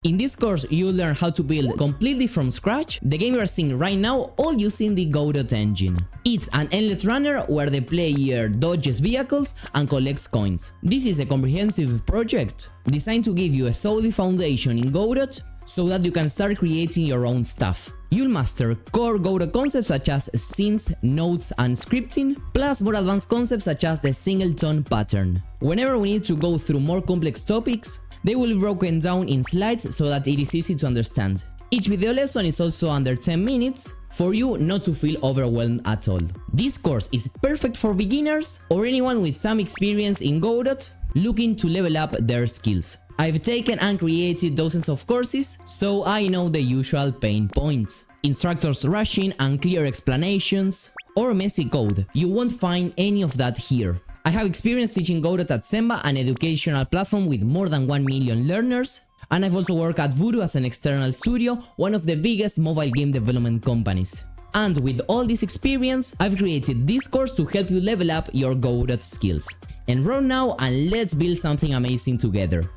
In this course, you'll learn how to build completely from scratch the game you are seeing right now, all using the Godot engine. It's an endless runner where the player dodges vehicles and collects coins. This is a comprehensive project designed to give you a solid foundation in Godot so that you can start creating your own stuff. You'll master core Godot concepts such as scenes, nodes, and scripting, plus more advanced concepts such as the singleton pattern. Whenever we need to go through more complex topics, they will be broken down in slides so that it is easy to understand. Each video lesson is also under 10 minutes for you not to feel overwhelmed at all. This course is perfect for beginners or anyone with some experience in Godot looking to level up their skills. I've taken and created dozens of courses, so I know the usual pain points. Instructors rushing, unclear explanations, or messy code. You won't find any of that here. I have experience teaching Godot at Zemba, an educational platform with more than 1 million learners, and I've also worked at Voodoo as an external studio, one of the biggest mobile game development companies. And with all this experience, I've created this course to help you level up your Godot skills. Enroll now and let's build something amazing together.